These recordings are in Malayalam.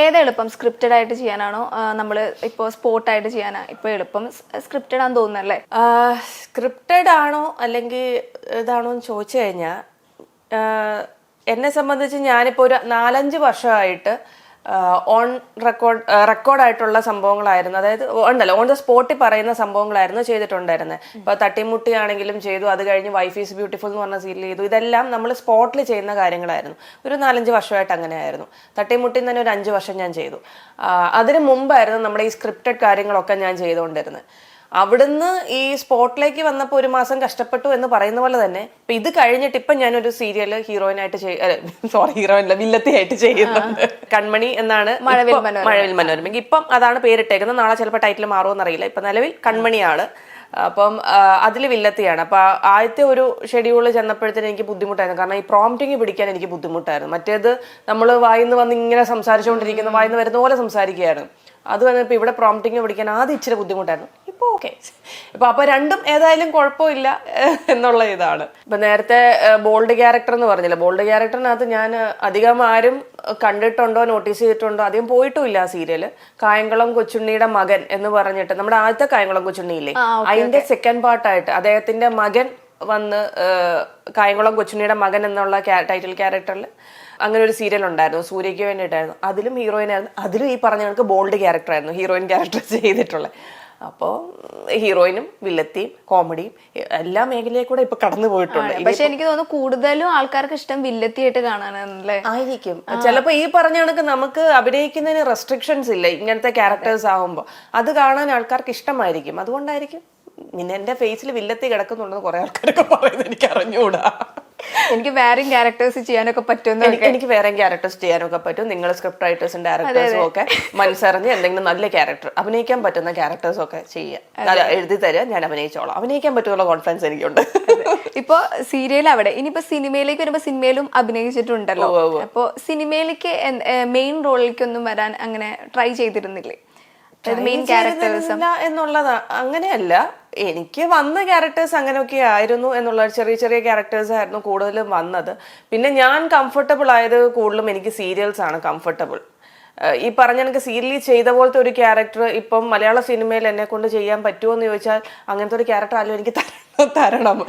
ഏതാ എളുപ്പം? സ്ക്രിപ്റ്റഡ് ആയിട്ട് ചെയ്യാനാണോ നമ്മൾ ഇപ്പോൾ സ്പോട്ടായിട്ട് ചെയ്യാനാ ഇപ്പോൾ എളുപ്പം? സ്ക്രിപ്റ്റഡ് ആണെന്ന് തോന്നുന്നല്ലേ? സ്ക്രിപ്റ്റഡ് ആണോ അല്ലെങ്കിൽ ഇതാണോ എന്ന് ചോദിച്ചു കഴിഞ്ഞാൽ എന്നെ സംബന്ധിച്ച് ഞാനിപ്പോൾ ഒരു 4-5 വർഷമായിട്ട് ഓൺ റെക്കോർഡായിട്ടുള്ള സംഭവങ്ങളായിരുന്നു. അതായത് ഉണ്ടല്ലോ ഓൺ ദ സ്പോട്ടിൽ പറയുന്ന സംഭവങ്ങളായിരുന്നു ചെയ്തിട്ടുണ്ടായിരുന്നത്. ഇപ്പോൾ തട്ടിമുട്ടിയാണെങ്കിലും ചെയ്തു, അത് കഴിഞ്ഞ് വൈഫ് ഈസ് ബ്യൂട്ടിഫുൾ എന്ന് പറഞ്ഞ സീരിയൽ ചെയ്തു. ഇതെല്ലാം നമ്മൾ സ്പോട്ടിൽ ചെയ്യുന്ന കാര്യങ്ങളായിരുന്നു. ഒരു 4-5 വർഷമായിട്ട് അങ്ങനെയായിരുന്നു. തട്ടിമുട്ടി തന്നെ ഒരു 5 വർഷം ഞാൻ ചെയ്തു. അതിന് മുമ്പായിരുന്നു നമ്മുടെ ഈ സ്ക്രിപ്റ്റഡ് കാര്യങ്ങളൊക്കെ ഞാൻ ചെയ്തുകൊണ്ടിരുന്നത്. അവിടുന്ന് ഈ സ്പോട്ടിലേക്ക് വന്നപ്പോൾ 1 മാസം കഷ്ടപ്പെട്ടു എന്ന് പറയുന്ന പോലെ തന്നെ ഇപ്പൊ ഇത് കഴിഞ്ഞിട്ട് ഇപ്പം ഞാനൊരു സീരിയല് ഹീറോയിനായിട്ട് ഹീറോയിനല്ല വില്ലത്തിയായിട്ട് ചെയ്യുന്നുണ്ട്. കൺമണി എന്നാണ് മഴവിൽ മനോരമ. ഇപ്പം അതാണ് പേരിട്ടേക്കുന്നത്. നാളെ ചിലപ്പോൾ ടൈറ്റിൽ മാറുമെന്നറിയില്ല. ഇപ്പൊ നിലവിൽ കൺമണിയാണ്. അപ്പം അതിൽ വില്ലത്തിയാണ്. അപ്പൊ ആദ്യത്തെ ഒരു ഷെഡ്യൂൾ ചെന്നപ്പോഴത്തേന് എനിക്ക് ബുദ്ധിമുട്ടായിരുന്നു. കാരണം ഈ പ്രോംപ്റ്റിങ് പിടിക്കാൻ എനിക്ക് ബുദ്ധിമുട്ടായിരുന്നു. മറ്റേത് നമ്മൾ വായിന്ന് വന്ന് ഇങ്ങനെ സംസാരിച്ചുകൊണ്ടിരിക്കുന്ന വായിന്ന് വരുന്ന പോലെ സംസാരിക്കുകയായിരുന്നു. അത് വന്നപ്പോൾ ഇവിടെ പ്രോംപ്റ്റിങ് പിടിക്കാൻ ആദ്യം ഇച്ചിരി ബുദ്ധിമുട്ടായിരുന്നു. ഇപ്പോൾ ഓക്കെ. അപ്പൊ രണ്ടും ഏതായാലും കുഴപ്പമില്ല എന്നുള്ള ഇതാണ്. ഇപ്പൊ നേരത്തെ ബോൾഡ് ക്യാരക്ടർ എന്ന് പറഞ്ഞില്ല, ബോൾഡ് ക്യാരക്ടറിനകത്ത് ഞാൻ അധികം ആരും കണ്ടിട്ടുണ്ടോ നോട്ടീസ് ചെയ്തിട്ടുണ്ടോ അധികം പോയിട്ടുമില്ല ആ സീരിയല്. കായംകുളം കൊച്ചുണ്ണിയുടെ മകൻ എന്ന് പറഞ്ഞിട്ട് നമ്മുടെ ആദ്യത്തെ കായംകുളം കൊച്ചുണ്ണിയില്ലേ, അതിന്റെ സെക്കൻഡ് പാർട്ടായിട്ട് അദ്ദേഹത്തിന്റെ മകൻ വന്ന് കായംകുളം കൊച്ചുണ്ണിയുടെ മകൻ എന്നുള്ള ടൈറ്റിൽ ക്യാരക്ടറിൽ അങ്ങനെ ഒരു സീരിയൽ ഉണ്ടായിരുന്നു. സൂര്യയ്ക്ക് വേണ്ടിയിട്ടായിരുന്നു. അതിലും ഹീറോയിനായിരുന്നു. അതിലും ഈ പറഞ്ഞ കണക്ക് ബോൾഡ് ക്യാരക്ടറായിരുന്നു ഹീറോയിൻ ക്യാരക്ടർ ചെയ്തിട്ടുള്ളത്. അപ്പോൾ ഹീറോയിനും വില്ലത്തിയും കോമഡിയും എല്ലാ മേഖലയിൽ കൂടെ ഇപ്പൊ കടന്നു പോയിട്ടുണ്ട്. പക്ഷെ എനിക്ക് തോന്നുന്നു കൂടുതലും ആൾക്കാർക്ക് ഇഷ്ടം വില്ലത്തിയായിട്ട് കാണാനല്ലേ ആയിരിക്കും. ചിലപ്പോ ഈ പറഞ്ഞ കണക്ക് നമുക്ക് അഭിനയിക്കുന്നതിന് റെസ്ട്രിക്ഷൻസ് ഇല്ല ഇങ്ങനത്തെ ക്യാരക്ടേഴ്സ് ആകുമ്പോൾ. അത് കാണാൻ ആൾക്കാർക്ക് ഇഷ്ടമായിരിക്കും. അതുകൊണ്ടായിരിക്കും പിന്നെ എന്റെ ഫേസിൽ വില്ലത്തി കിടക്കുന്നുണ്ടെന്ന് കുറെ ആൾക്കാരൊക്കെ പറയുന്നത് എനിക്ക് അറിഞ്ഞുകൂടാ. എനിക്ക് വേറെയും ക്യാരക്ടേഴ്സ് ചെയ്യാനൊക്കെ പറ്റും. എനിക്ക് വേറെ ക്യാരക്ടേഴ്സ് ചെയ്യാനൊക്കെ പറ്റും. നിങ്ങൾ സ്ക്രിപ്റ്റ് റൈറ്റേഴ്സും ഡയറക്ടേഴ്സും ഒക്കെ മനസ്സറിഞ്ഞ് എന്തെങ്കിലും നല്ല ക്യാരക്ടർ അഭിനയിക്കാൻ പറ്റുന്ന ക്യാരക്ടേഴ്സ് ഒക്കെ ചെയ്യാം, എഴുതി തരാം, ഞാൻ അഭിനയിച്ചോളാം. അഭിനയിക്കാൻ പറ്റുള്ള കോൺഫിഡൻസ് എനിക്കുണ്ട്. ഇപ്പൊ സീരിയൽ അവിടെ, ഇനിയിപ്പോ സിനിമയിലേക്ക് വരുമ്പോ സിനിമയിലും അഭിനയിച്ചിട്ടുണ്ടല്ലോ. അപ്പൊ സിനിമയിലേക്ക് മെയിൻ റോളിലേക്കൊന്നും വരാൻ അങ്ങനെ ട്രൈ ചെയ്തിരുന്നില്ലേ? മെയിൻ ക്യാരക്ടേഴ്സ് എന്നുള്ളതാ അങ്ങനെയല്ല. എനിക്ക് വന്ന ക്യാരക്ടേഴ്സ് അങ്ങനെയൊക്കെ ആയിരുന്നു എന്നുള്ള ചെറിയ ചെറിയ ക്യാരക്ടേഴ്സ് ആയിരുന്നു കൂടുതലും വന്നത്. പിന്നെ ഞാൻ കംഫർട്ടബിൾ ആയത് കൂടുതലും എനിക്ക് സീരിയൽസ് ആണ് കംഫർട്ടബിൾ. ഈ പറഞ്ഞ എനിക്ക് സീരിയലിൽ ചെയ്ത പോലത്തെ ഒരു ക്യാരക്ടർ ഇപ്പം മലയാള സിനിമയിൽ എന്നെ കൊണ്ട് ചെയ്യാൻ പറ്റുമോ എന്ന് ചോദിച്ചാൽ അങ്ങനത്തെ ഒരു ക്യാരക്ടർ ആയാലും എനിക്ക് തരണം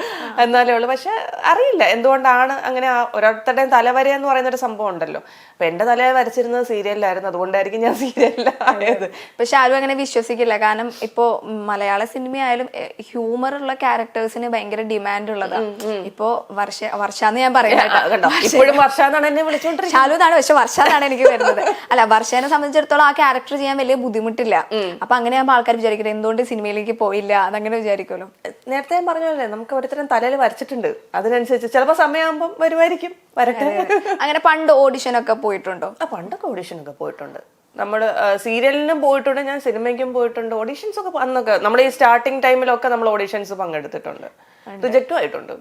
എന്നാലേ ഉള്ളൂ. പക്ഷെ അറിയില്ല എന്തുകൊണ്ടാണ് അങ്ങനെ. ഓരോരുത്തരുടെയും തലവര എന്ന് പറയുന്നൊരു സംഭവം ഉണ്ടല്ലോ. അപ്പൊ എന്റെ തല വരച്ചിരുന്നത് സീരിയലിലായിരുന്നു. അതുകൊണ്ടായിരിക്കും ഞാൻ സീരിയലിലായത്. പക്ഷെ ആരും അങ്ങനെ വിശ്വസിക്കില്ല. കാരണം ഇപ്പോ മലയാള സിനിമ ആയാലും ഹ്യൂമർ ഉള്ള ക്യാരക്ടേഴ്സിന് ഭയങ്കര ഡിമാൻഡ് ഉള്ളതാണ്. ഇപ്പോ വർഷാന്ന് ഞാൻ പറയുന്നത് ഇപ്പോഴും വർഷാന്നാണ് എന്നെ വിളിച്ചോണ്ടിരിക്കുന്നത്. ഷാലുതാണ്, പക്ഷെ വർഷാന്നാണ് എനിക്ക് വരുന്നത്. അല്ല, വർഷേനെ സംബന്ധിച്ചിടത്തോളം ആ ക്യാരക്ടർ ചെയ്യാൻ വലിയ ബുദ്ധിമുട്ടില്ല. അപ്പൊ അങ്ങനെ ആകുമ്പോൾ ആൾക്കാർ വിചാരിക്കുന്നത് എന്തുകൊണ്ട് സിനിമയിലേക്ക് പോയില്ല അതങ്ങനെ വിചാരിക്കുമല്ലോ. നേരത്തെ ഞാൻ പറഞ്ഞല്ലേ നമുക്ക് ഓരോരുത്തരും തലയിൽ വരച്ചിട്ടുണ്ട്. അതിനനുസരിച്ച് ചിലപ്പോൾ സമയമാകുമ്പോൾ വരുമായിരിക്കും. വരട്ടെ. അങ്ങനെ പണ്ട് ഓഡിഷൻ ഒക്കെ പോയിട്ടുണ്ടോ? പണ്ടൊക്കെ ഓഡിഷൻ ഒക്കെ പോയിട്ടുണ്ട്. നമ്മള് സീരിയലിനും പോയിട്ടുണ്ട്, ഞാൻ സിനിമയ്ക്കും പോയിട്ടുണ്ട്. ഓഡീഷൻസ് ഒക്കെ അന്നൊക്കെ നമ്മുടെ ഈ സ്റ്റാർട്ടിങ് ടൈമിലൊക്കെ നമ്മൾ ഓഡീഷൻസ് പങ്കെടുത്തിട്ടുണ്ട്. റിജക്റ്റും ആയിട്ടുണ്ട്.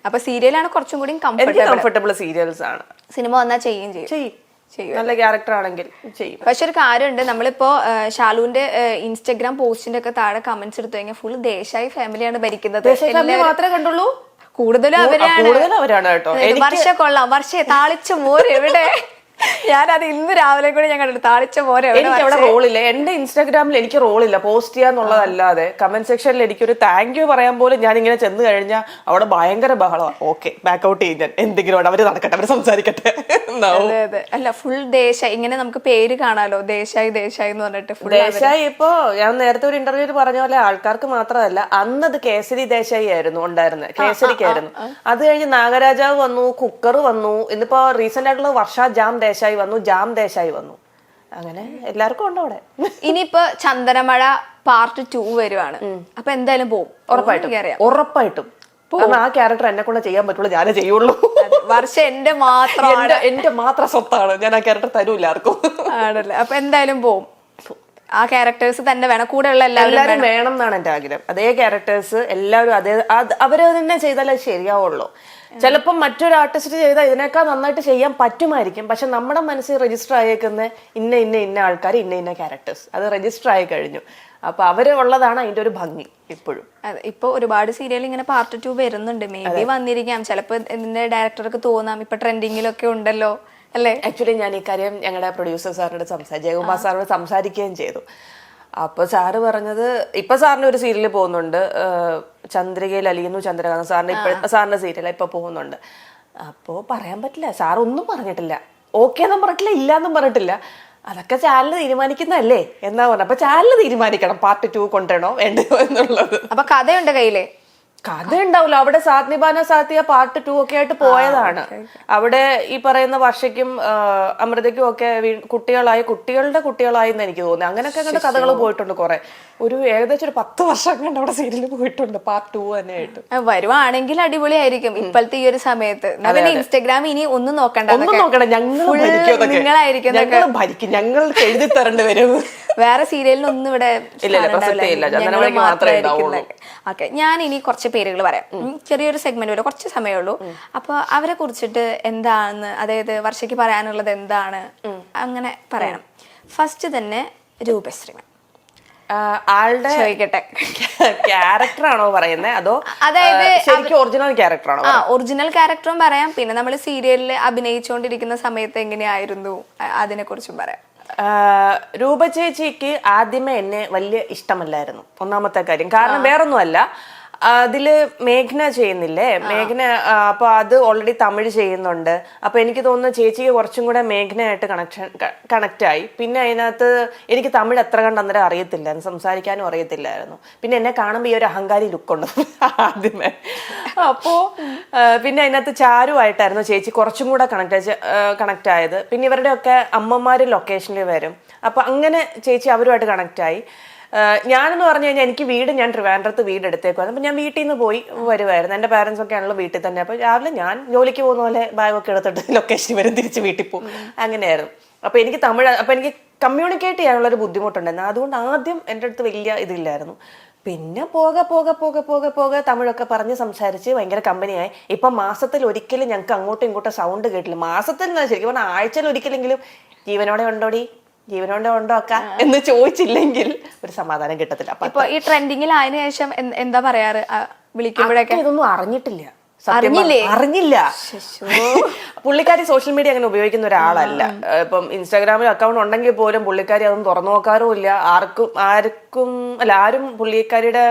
അപ്പൊ സീരിയലാണ് കുറച്ചും കൂടി കംഫർട്ടബിൾ. സീരിയൽസ് ആണ്. സിനിമ വന്നാൽ ചെയ്യും. നല്ല ക്യാരക്ടർ ആണെങ്കിൽ ചെയ്യും. പക്ഷെ ഒരു കാര്യമുണ്ട്, നമ്മളിപ്പോ ഷാലുവിന്റെ ഇൻസ്റ്റാഗ്രാം പോസ്റ്റിന്റെ ഒക്കെ താഴെ കമന്റ്സ് എടുത്തു കഴിഞ്ഞാൽ ഫുൾ ദേശായി ഫാമിലിയാണ് ഭരിക്കുന്നത്. മാത്രമേ കണ്ടുള്ളൂ. കൂടുതലും അവരാണ് കേട്ടോ. വർഷ കൊള്ളാം, വർഷ താളിച്ച മോര് എവിടെ? ഞാനത് ഇന്ന് രാവിലെ കൂടെ ഞാൻ കണ്ടിട്ട് താളിച്ച മോരെ. എനിക്ക് അവിടെ റോളില്ല. എന്റെ ഇൻസ്റ്റാഗ്രാമിൽ എനിക്ക് റോളില്ല. പോസ്റ്റ് ചെയ്യാന്നുള്ളതല്ലാതെ കമന്റ് സെക്ഷനിൽ എനിക്കൊരു താങ്ക് യു പറയാൻ പോലും ഞാൻ ഇങ്ങനെ ചെന്ന് കഴിഞ്ഞാൽ അവിടെ ഭയങ്കര ബഹളമാണ്. ഓക്കെ, ബാക്ക് ഔട്ട് ചെയ്യും ഞാൻ. എന്തെങ്കിലും അവര് നടക്കട്ടെ, അവര് സംസാരിക്കട്ടെ. അല്ല, ഫുൾ ദേശായി ഇങ്ങനെ നമുക്ക് പേര് കാണാലോ. ദേശായി എന്ന് പറഞ്ഞിട്ട് ദേശായി. ഇപ്പൊ ഞാൻ നേരത്തെ ഒരു ഇന്റർവ്യൂല് പറഞ്ഞ പോലെ ആൾക്കാർക്ക് മാത്രമല്ല, അന്നത് കേസരി ദേശായി ആയിരുന്നു ഉണ്ടായിരുന്നത്. കേസരിക്കായിരുന്നു. അത് കഴിഞ്ഞ് നാഗരാജാവ് വന്നു, കുക്കർ വന്നു. ഇന്നിപ്പോ റീസെന്റ് ആയിട്ടുള്ള വർഷ ദേശായി വന്നു, ജാം ദേശായി വന്നു. അങ്ങനെ എല്ലാവർക്കും ഉണ്ട് അവിടെ. ഇനിയിപ്പോ ചന്ദനമഴ പാർട്ട് 2 വരുവാണ്. അപ്പൊ എന്തായാലും പോകും. ഉറപ്പായിട്ടും. ആ ക്യാരക്ടർ എന്നെ കൊണ്ട് ചെയ്യാൻ പറ്റുള്ളൂ, ഞാനേ ചെയ്യുള്ളൂ. വർഷം എന്റെ മാത്രം സ്വത്താണ്. ഞാൻ ആ ക്യാരക്ടർ തരൂല്ല ആർക്കും. ആണല്ലേ? അപ്പൊ എന്തായാലും പോകും. ആ ക്യാരക്ടേഴ്സ് തന്നെ വേണം, കൂടെ ഉള്ള എല്ലാവരും വേണം എന്നാണ് എന്റെ ആഗ്രഹം. അതേ ക്യാരക്ടേഴ്സ് എല്ലാവരും അവര് തന്നെ ചെയ്താലേ ശരിയാവുള്ളൂ. ചിലപ്പോൾ മറ്റൊരു ആർട്ടിസ്റ്റ് ചെയ്താൽ ഇതിനേക്കാൾ നന്നായിട്ട് ചെയ്യാൻ പറ്റുമായിരിക്കും. പക്ഷെ നമ്മുടെ മനസ്സിൽ രജിസ്റ്റർ ആയേക്കുന്ന ഇന്ന ആൾക്കാർ, ഇന്ന ക്യാരക്ടേഴ്സ് അത് രജിസ്റ്റർ ആയി കഴിഞ്ഞു. അപ്പൊ അവര് ഉള്ളതാണ് അതിന്റെ ഒരു ഭംഗി ഇപ്പോഴും. അതെ, ഇപ്പൊ ഒരുപാട് സീരിയൽ ഇങ്ങനെ പാർട്ട് 2 വരുന്നുണ്ട്. മേ ബി വന്നിരിക്കാം. ചിലപ്പോ ഇതിന്റെ ഡയറക്ടർക്ക് തോന്നാം ഇപ്പൊ ട്രെൻഡിങ്ങിലൊക്കെ ഉണ്ടല്ലോ അല്ലേ? ആക്ച്വലി ഞാൻ ഈ കാര്യം ഞങ്ങളുടെ പ്രൊഡ്യൂസർ സാറിനോട് ജയകുമാർ സാറിനോട് സംസാരിക്കുകയും ചെയ്തു. അപ്പൊ സാറ് പറഞ്ഞത് ഇപ്പൊ സാറിന് ഒരു സീരിയൽ പോകുന്നുണ്ട്, ചന്ദ്രികയിൽ അലിയുന്നു ചന്ദ്രകാന്ത് സാറിന്റെ സാറിന്റെ സീരിയൽ ഇപ്പൊ പോകുന്നുണ്ട്. അപ്പോ പറയാൻ പറ്റില്ല, സാർ ഒന്നും പറഞ്ഞിട്ടില്ല, ഓക്കെ എന്നും പറഞ്ഞിട്ടില്ല, ഇല്ലാന്നും പറഞ്ഞിട്ടില്ല. അതൊക്കെ ചാനൽ തീരുമാനിക്കുന്നതല്ലേ എന്നാ പറഞ്ഞത്. അപ്പൊ ചാനൽ തീരുമാനിക്കണം പാർട്ട് 2 കൊണ്ടുവരണോ വേണ്ടയോ എന്നുള്ളത്. അപ്പൊ കഥയുണ്ട് കയ്യില്? കഥ ഉണ്ടാവില്ല. അവിടെ സാത്നിബാന സാത്തിയ പാർട്ട് 2 ഒക്കെ ആയിട്ട് പോയതാണ്. അവിടെ ഈ പറയുന്ന വർഷയ്ക്കും അമൃതയ്ക്കും ഒക്കെ കുട്ടികളുടെ കുട്ടികളായി എന്ന് എനിക്ക് തോന്നുന്നു. അങ്ങനെയൊക്കെ കണ്ട കഥകൾ പോയിട്ടുണ്ട് കുറെ. ഏകദേശം ഒരു 10 വർഷം കണ്ട് അവിടെ സീരിയൽ പോയിട്ടുണ്ട് പാർട്ട് 2 തന്നെ ആയിട്ട്. വരുവാണെങ്കിൽ അടിപൊളിയായിരിക്കും ഇപ്പോഴത്തെ ഈ ഒരു സമയത്ത്. ഇൻസ്റ്റാഗ്രാം ഇനി ഒന്നും നോക്കണ്ട, നിങ്ങളായിരിക്കും ഭരിക്കും, ഞങ്ങൾ എഴുതി തരേണ്ടി വരും. വേറെ സീരിയലിനൊന്നും ഇവിടെ ഓക്കെ. ഞാൻ ഇനി കുറച്ച് പേരുകൾ പറയാം, ചെറിയൊരു സെഗ്മെന്റ് വരെ, കുറച്ച് സമയമുള്ളൂ. അപ്പൊ അവരെ കുറിച്ചിട്ട് എന്താണെന്ന്, അതായത് വർഷയ്ക്ക് പറയാനുള്ളത് എന്താണ് അങ്ങനെ പറയണം. ഫസ്റ്റ് തന്നെ രൂപശ്രീ ആളുടെ ചോദിക്കട്ടെ, ക്യാരക്ടർ ആണോ പറയുന്നത് അതോ അതായത് ശരിക്കും ഒറിജിനൽ ക്യാരക്ടർ ആണോ? ഒറിജിനൽ ക്യാരക്ടറും പറയാം, പിന്നെ നമ്മൾ സീരിയലിൽ അഭിനയിച്ചുകൊണ്ടിരിക്കുന്ന സമയത്ത് എങ്ങനെയായിരുന്നു അതിനെ കുറിച്ചും പറയാം. രൂപ ചേച്ചിക്ക് ആദ്യമേ എന്നെ വലിയ ഇഷ്ടമല്ലായിരുന്നു, ഒന്നാമത്തെ കാര്യം. കാരണം വേറൊന്നുമല്ല, അതില് മേഘ്ന ചെയ്യുന്നില്ലേ, മേഘ്ന. അപ്പൊ അത് ഓൾറെഡി തമിഴ് ചെയ്യുന്നുണ്ട്. അപ്പൊ എനിക്ക് തോന്നുന്നു ചേച്ചിക്ക് കുറച്ചും കൂടെ മേഘ്നയായിട്ട് കണക്ട് ആയി. പിന്നെ അതിനകത്ത് എനിക്ക് തമിഴ് എത്ര കണ്ട് അന്നേരം അറിയത്തില്ലായിരുന്നു, സംസാരിക്കാനും അറിയത്തില്ലായിരുന്നു. പിന്നെ എന്നെ കാണുമ്പോൾ ഈ ഒരു അഹങ്കാരി ലുക്കുണ്ട് ആദ്യമേ. അപ്പോ പിന്നെ അതിനകത്ത് ചാരുവായിട്ടായിരുന്നു ചേച്ചി കുറച്ചും കൂടെ കണക്ട് ആയത്. പിന്നെ ഇവരുടെ ഒക്കെ അമ്മമാര് ലൊക്കേഷനിൽ വരും. അപ്പൊ അങ്ങനെ ചേച്ചി അവരുമായിട്ട് കണക്ട് ആയി. ഞാനെന്ന് പറഞ്ഞു കഴിഞ്ഞാൽ എനിക്ക് ഞാൻ ട്രിവാൻഡ്രത്ത് വീട് എടുത്തേക്കുവായിരുന്നു. അപ്പം ഞാൻ വീട്ടിൽ നിന്ന് പോയി വരുമായിരുന്നു. എൻ്റെ പാരൻസ് ഒക്കെ ആണല്ലോ വീട്ടിൽ തന്നെ. അപ്പോൾ രാവിലെ ഞാൻ ജോലിക്ക് പോകുന്ന പോലെ ബാഗൊക്കെ എടുത്തിട്ട് ലൊക്കേഷനിൽ വരും, തിരിച്ച് വീട്ടിൽ പോകും. അങ്ങനെയായിരുന്നു. അപ്പോൾ എനിക്ക് എനിക്ക് കമ്മ്യൂണിക്കേറ്റ് ചെയ്യാനുള്ളൊരു ബുദ്ധിമുട്ടുണ്ടായിരുന്നു. അതുകൊണ്ട് ആദ്യം എൻ്റെ അടുത്ത് വലിയ ഇതില്ലായിരുന്നു. പിന്നെ പോകെ തമിഴൊക്കെ പറഞ്ഞ് സംസാരിച്ച് ഭയങ്കര കമ്പനിയായി. ഇപ്പം മാസത്തിൽ ഒരിക്കലും ഞങ്ങൾക്ക് അങ്ങോട്ടും ഇങ്ങോട്ടും സൗണ്ട് കേട്ടില്ല. മാസത്തിൽ ശരിക്കും പറഞ്ഞാൽ ആഴ്ചയിൽ ഒരിക്കലെങ്കിലും ജീവനോടെ ഉണ്ടോ അക്ക എന്ന് ചോദിച്ചില്ലെങ്കിൽ ഒരു സമാധാനം കിട്ടത്തില്ല. അപ്പൊ ഈ ട്രെൻഡിങ്ങിൽ അതിന് ശേഷം എന്താ പറയാറ് വിളിക്കുമ്പോഴൊക്കെ? ഇതൊന്നും അറിഞ്ഞില്ല. പുള്ളിക്കാരി സോഷ്യൽ മീഡിയ അങ്ങനെ ഉപയോഗിക്കുന്ന ഒരാളല്ല. ഇപ്പം ഇൻസ്റ്റാഗ്രാമിൽ അക്കൗണ്ട് ഉണ്ടെങ്കിൽ പോലും പുള്ളിക്കാരി അതൊന്നും തുറന്നു നോക്കാറും ഇല്ല. ആരും പുള്ളിക്കാരിയുടെ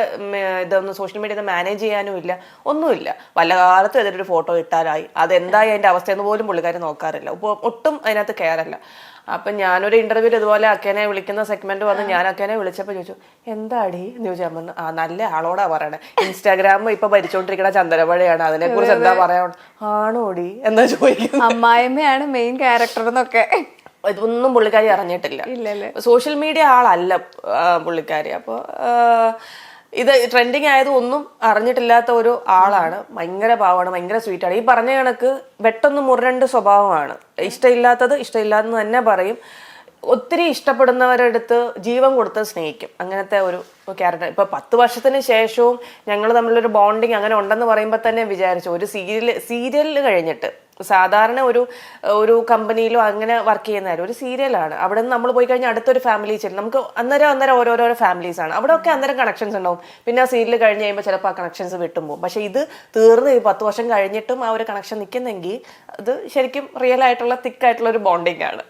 ഇതൊന്നും സോഷ്യൽ മീഡിയ മാനേജ് ചെയ്യാനും ഇല്ല, ഒന്നുമില്ല. വല്ല കാലത്തും ഏതൊരു ഫോട്ടോ ഇട്ടാലായി, അതെന്തായി അതിന്റെ അവസ്ഥയെന്ന് പോലും പുള്ളിക്കാരി നോക്കാറില്ല. ഒട്ടും അതിനകത്ത് കെയറല്ല. അപ്പൊ ഞാനൊരു ഇന്റർവ്യൂല് ഇതുപോലെ അക്കേനെ വിളിക്കുന്ന സെഗ്മെന്റ് വന്ന് ഞാൻ അക്കേനെ വിളിച്ചപ്പോ ചോദിച്ചു, എന്താടി എന്ന് ചോദിച്ചാൽ പറഞ്ഞു, നല്ല ആളോടാ പറയണേ, ഇൻസ്റ്റാഗ്രാം ഇപ്പൊ ഭരിച്ചോണ്ടിരിക്കണ ചന്ദ്രമഴയാണ്, അതിനെ കുറിച്ച് എന്താ പറയാ? ആണോടി എന്നാ ചോദിക്കുന്നു. അമ്മായിമ്മയാണ് മെയിൻ ക്യാരക്ടർ എന്നൊക്കെ. ഇതൊന്നും പുള്ളിക്കാരി അറിഞ്ഞിട്ടില്ല. സോഷ്യൽ മീഡിയ ആളല്ല പുള്ളിക്കാരി. അപ്പൊ ഇത് ട്രെൻഡിങ് ആയത് ഒന്നും അറിഞ്ഞിട്ടില്ലാത്ത ഒരു ആളാണ്. ഭയങ്കര പാവമാണ്, ഭയങ്കര സ്വീറ്റാണ്. ഈ പറഞ്ഞ കണക്ക് വെട്ടൊന്നും മുരണ്ട് സ്വഭാവമാണ്. ഇഷ്ടമില്ലാതെന്ന് തന്നെ പറയും. ഒത്തിരി ഇഷ്ടപ്പെടുന്നവരടുത്ത് ജീവൻ കൊടുത്ത് സ്നേഹിക്കും. അങ്ങനത്തെ ഒരു ക്യാരക്ടർ. ഇപ്പൊ 10 വർഷത്തിന് ശേഷവും ഞങ്ങൾ തമ്മിലൊരു ബോണ്ടിങ് അങ്ങനെ ഉണ്ടെന്ന് പറയുമ്പോൾ തന്നെ വിചാരിച്ചു, ഒരു സീരിയലിൽ കഴിഞ്ഞിട്ട്, സാധാരണ ഒരു കമ്പനിയിലോ അങ്ങനെ വർക്ക് ചെയ്യുന്നതായിരുന്നു, ഒരു സീരിയലാണ്. അവിടെ നിന്ന് നമ്മൾ പോയി കഴിഞ്ഞാൽ അടുത്തൊരു ഫാമിലി ചെല്ലും. നമുക്ക് അന്നേരം ഓരോരോ ഫാമിലീസ് ആണ്. അവിടെ ഒക്കെ അന്നേരം കണക്ഷൻസ് ഉണ്ടാവും. പിന്നെ ആ സീരിയൽ കഴിഞ്ഞ് കഴിയുമ്പോൾ ചിലപ്പോൾ ആ കണക്ഷൻസ് വിട്ടും പോകും. പക്ഷെ ഇത് തീർന്ന് 10 വർഷം കഴിഞ്ഞിട്ടും ആ ഒരു കണക്ഷൻ നിൽക്കുന്നെങ്കിൽ അത് ശരിക്കും റിയൽ ആയിട്ടുള്ള തിക്കായിട്ടുള്ള ഒരു ബോണ്ടിങ് ആണ്.